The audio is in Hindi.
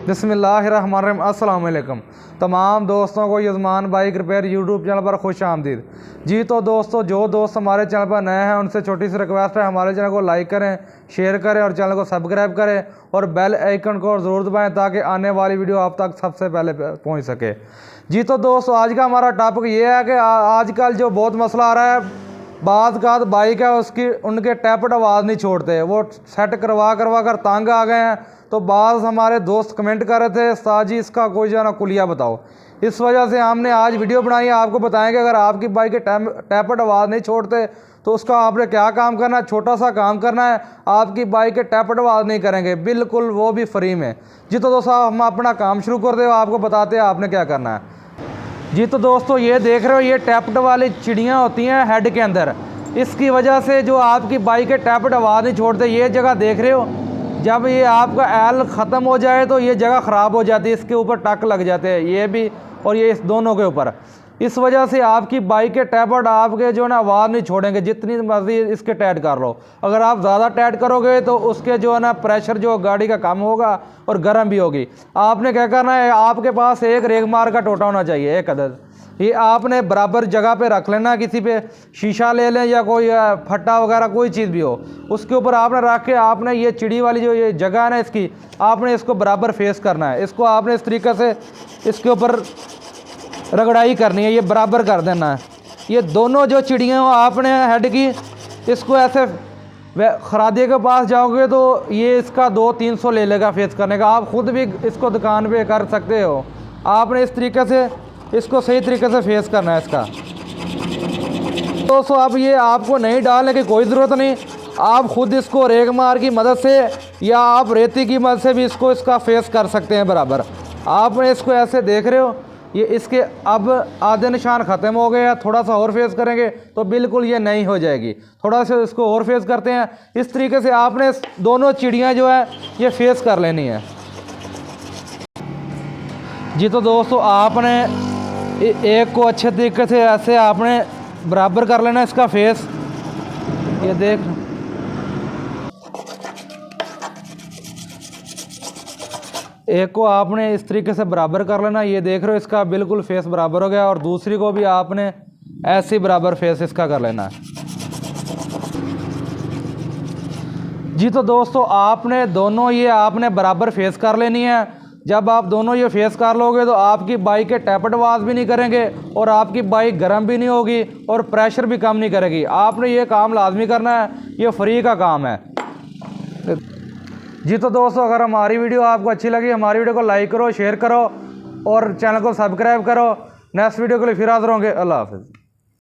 बिस्मिल्लाहिर्रहमानिर्रहीम। अस्सलाम वालेकुम तमाम दोस्तों को यजमान बाइक रिपेयर यूट्यूब चैनल पर खुश आमदीद। जी तो दोस्तों, जो दोस्त हमारे चैनल पर नए हैं उनसे छोटी सी रिक्वेस्ट है, हमारे चैनल को लाइक करें, शेयर करें और चैनल को सब्सक्राइब करें और बेल आइकन को ज़रूर दबाएं ताकि आने वाली वीडियो आप तक सबसे पहले पहुँच सके। जी तो दोस्तों, आज का हमारा टॉपिक ये है कि आजकल जो बहुत मसला आ रहा है, बात बाइक है उसकी उनके टैपट आवाज़ नहीं छोड़ते, वो सेट करवा कर तंग आ गए हैं। तो बाज़ हमारे दोस्त कमेंट कर रहे थे, उस्ताद जी इसका कोई जो है ना कुलिया बताओ। इस वजह से हमने आज वीडियो बनाई है, आपको बताएंगे अगर आपकी बाइक के टैपट आवाज़ नहीं छोड़ते तो उसका आपने क्या काम करना है। छोटा सा काम करना है, आपकी बाइक के टैपट आवाज़ नहीं करेंगे, बिल्कुल वो भी फ्री में। जी तो दोस्तों, हम अपना काम शुरू कर दे, आपको बताते हैं आपने क्या करना है। जी तो दोस्तों, ये देख रहे हो, ये टैपट वाली चिड़ियाँ होती हैं हेड के अंदर, इसकी वजह से जो आपकी बाइक के टैपट आवाज़ नहीं छोड़ते। ये जगह देख रहे हो, जब ये आपका एल ख़त्म हो जाए तो ये जगह ख़राब हो जाती है, इसके ऊपर टक लग जाते हैं, ये भी और ये इस दोनों के ऊपर। इस वजह से आपकी बाइक के टैपट आपके जो है ना आवाज़ नहीं छोड़ेंगे, जितनी मर्जी इसके टाइट कर लो। अगर आप ज़्यादा टाइट करोगे तो उसके जो है ना प्रेशर जो गाड़ी का कम होगा और गर्म भी होगी। आपने क्या करना है, आपके पास एक रेगमार का टोटा होना चाहिए, एक अदद। ये आपने बराबर जगह पे रख लेना, किसी पे शीशा ले लें या कोई फट्टा वगैरह कोई चीज़ भी हो, उसके ऊपर आपने रख के आपने ये चिड़ी वाली जो ये जगह है ना इसकी, आपने इसको बराबर फेस करना है। इसको आपने इस तरीके से इसके ऊपर रगड़ाई करनी है, ये बराबर कर देना है। ये दोनों जो चिड़ियाँ हो आपने हेड की, इसको ऐसे खरादे के पास जाओगे तो ये इसका 200-300 ले लेगा फेस करने का। आप ख़ुद भी इसको दुकान पे कर सकते हो। आपने इस तरीके से इसको सही तरीके से फेस करना है इसका। दोस्तों, अब ये आपको नहीं डालने की कोई ज़रूरत नहीं, आप ख़ुद इसको रेगमार की मदद से या आप रेती की मदद से भी इसका फेस कर सकते हैं बराबर। आपने इसको ऐसे देख रहे हो, ये इसके अब आधे निशान ख़त्म हो गए हैं, थोड़ा सा और फेस करेंगे तो बिल्कुल ये नहीं हो जाएगी। थोड़ा सा इसको और फेस करते हैं। इस तरीके से आपने दोनों चिड़ियाँ जो है ये फेस कर लेनी है। जी तो दोस्तों, आपने एक को अच्छे तरीके से ऐसे आपने बराबर कर लेना इसका फेस। ये देख, एक को आपने इस तरीके से बराबर कर लेना, ये देख रहे हो इसका बिल्कुल फेस बराबर हो गया, और दूसरी को भी आपने ऐसे बराबर फेस इसका कर लेना है। जी तो दोस्तों, आपने दोनों ये आपने बराबर फेस कर लेनी है। जब आप दोनों ये फेस कर लोगे तो आपकी बाइक के टैपट आवाज़ भी नहीं करेंगे और आपकी बाइक गर्म भी नहीं होगी और प्रेशर भी कम नहीं करेगी। आपने ये काम लाजमी करना है, ये फ्री का काम है। जी तो दोस्तों, अगर हमारी वीडियो आपको अच्छी लगी, हमारी वीडियो को लाइक करो, शेयर करो और चैनल को सब्सक्राइब करो। नेक्स्ट वीडियो के लिए फिर हाज़िर होंगे। अल्लाह हाफ़िज़।